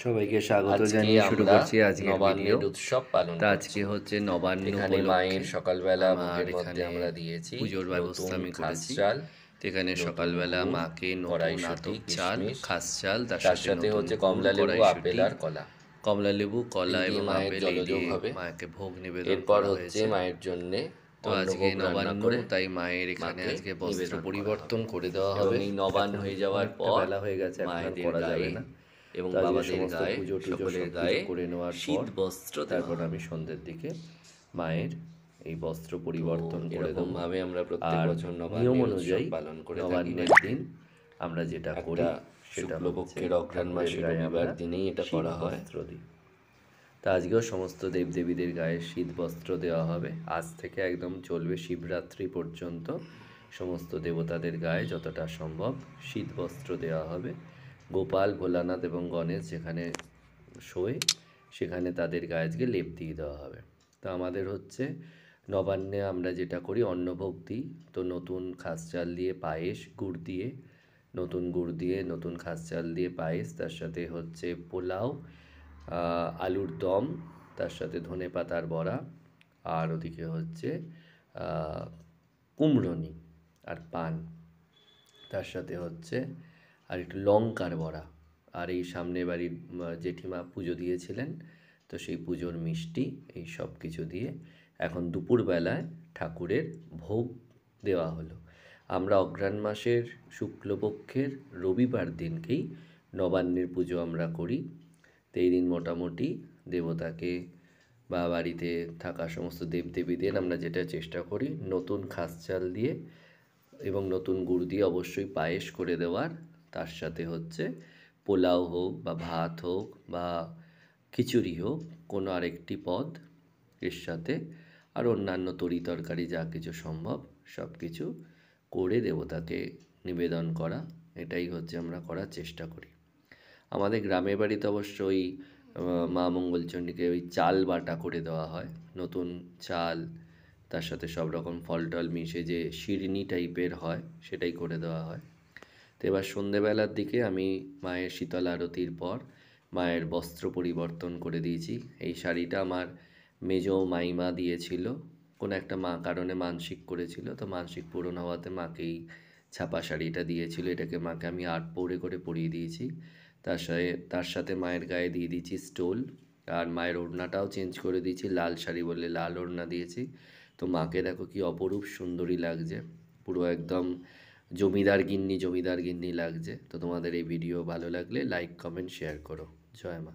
সবাইকে স্বাগত আজকে জানিয়ে শুরু আমরা করছি আজকের ভিডিও। নবান্নের উৎসব পালন তা করছি। আজকে হচ্ছে নবান্ন এখানে উপলক্ষে মায়ের সকালবেলা আমার ভোগের মধ্যে এখানে আমরা দিয়েছি পুজোর ব্যবস্থা নতুন আমি খাস করেছি। চাল, তো এখানে নতুন সকালবেলা গুড়, মাকে নতুন কড়াইশুঁটি, আতপ চাল, কিশমিশ, খাস চাল, তার তার সাথে সাথে নতুন হচ্ছে গুড়, কমলা লেবু, আপেল কড়াইশুঁটি, আর কলা। কমলা লেবু, এই কলা দিয়ে এবং মায়ের আপেল এই জলযোগ দিয়ে হবে। মাকে ভোগ নিবেদন এরপর করা হচ্ছে হয়েছে। মায়ের জন্যে তো আজকে অন্নভোগ রান্না নবান্ন, করে তাই মায়ের এখানে মাকে আজকে বস্ত্র নিবেদন করা হবে। পরিবর্তন করে দেওয়া এবং হবে। এই নবান্ন এখন হয়ে যাওয়ার অনেকটা পর বেলা হয়ে গেছে, এখন আর মায়েদের করা যাবে গায়ে না। এবং তো আজকে বাবাদের সমস্ত গায়ে, পুজো টুজো সকলের সব কিছু গায়ে করে নেওয়ার পর শীত বস্ত্র দেওয়া তারপর হবে। আমি সন্ধ্যের দিকে মায়ের এই বস্ত্র তো পরিবর্তন করে দেবো। এরকমভাবে আমরা প্রত্যেক আর বছর নিয়ম নবান্নের উৎসব অনুযায়ী পালন করে থাকি নবান্নের বাড়িতে। দিন আমরা যেটা একটা করি সেটা হচ্ছে শুক্লপক্ষের অঘ্রাণ ঠাকুরের মাসের গায়ে রবিবার আমরা দিনেই এটা শীত করা হয়। বস্ত্র দিই। তা আজকেও সমস্ত দেবদেবীদের গায়ে শীত বস্ত্র দেওয়া হবে। আজ থেকে একদম চলবে শিবরাত্রি পর্যন্ত সমস্ত দেবতাদের গায়ে যতটা সম্ভব শীত বস্ত্র দেওয়া হবে। গোপাল, ভোলানাথ এবং গণেশ যেখানে শোয় সেখানে তাদের গায়ে আজকে লেপ দিয়ে দেওয়া হবে। তো আমাদের হচ্ছে নবান্নে আমরা যেটা করি অন্নভোগ দিই। তো নতুন খাস চাল দিয়ে পায়েস, গুড় দিয়ে, নতুন গুড় দিয়ে নতুন খাস চাল দিয়ে পায়েস, তার সাথে হচ্ছে পোলাও, আলুর দম, তার সাথে ধনেপাতার বড়া, আর ওদিকে হচ্ছে কুমড়োনি আর পান, তার সাথে হচ্ছে আর একটু লঙ্কার বড়া, আর এই সামনে বাড়ির জেঠিমা পুজো দিয়েছিলেন, তো সেই পুজোর মিষ্টি, এই সব কিছু দিয়ে এখন দুপুরবেলায় ঠাকুরের ভোগ দেওয়া হলো। আমরা অঘ্রাণ মাসের শুক্লপক্ষের রবিবার দিনকেই নবান্নের পুজো আমরা করি। তো এই দিন মোটামুটি দেবতাকে বা বাড়িতে থাকা সমস্ত দেবদেবীদের আমরা যেটা চেষ্টা করি নতুন খাস চাল দিয়ে এবং নতুন গুড় দিয়ে অবশ্যই পায়েস করে দেওয়ার, তার সাথে হচ্ছে পোলাও হোক বা ভাত হোক বা খিচুড়ি হোক, কোনো আরেকটি পদ এর সাথে আর অন্যান্য তরি তরকারি যা কিছু সম্ভব সব কিছু করে দেবতাকে নিবেদন করা, এটাই হচ্ছে আমরা করার চেষ্টা করি। আমাদের গ্রামের বাড়িতে অবশ্য ওই মা মঙ্গলচণ্ডীকে ওই চাল বাটা করে দেওয়া হয়, নতুন চাল, তার সাথে সব রকম ফল টল মিশে যে শিরনি টাইপের হয় সেটাই করে দেওয়া হয়। তো এবার সন্ধেবেলার দিকে আমি মায়ের শীতল আরতির পর মায়ের বস্ত্র পরিবর্তন করে দিয়েছি। এই শাড়িটা আমার মেজো মাইমা দিয়েছিল, কোনো একটা মা কারণে মানসিক করেছিল, তো মানসিক পূরণ হওয়াতে মাকেই ছাপা শাড়িটা দিয়েছিল, এটাকে মাকে আমি আট পৌড়ে করে পরিয়ে দিয়েছি। তার সাথে মায়ের গায়ে দিয়ে দিয়েছি স্টোল, আর মায়ের ওড়নাটাও চেঞ্জ করে দিয়েছি, লাল শাড়ি বলে লাল ওড়না দিয়েছি। তো মাকে দেখো কি অপরূপ সুন্দরী লাগছে, পুরো একদম জমিদার গিন্নি লাগছে। তো তোমাদের এই ভিডিও ভালো লাগলে লাইক, কমেন্ট, শেয়ার করো। জয় মা।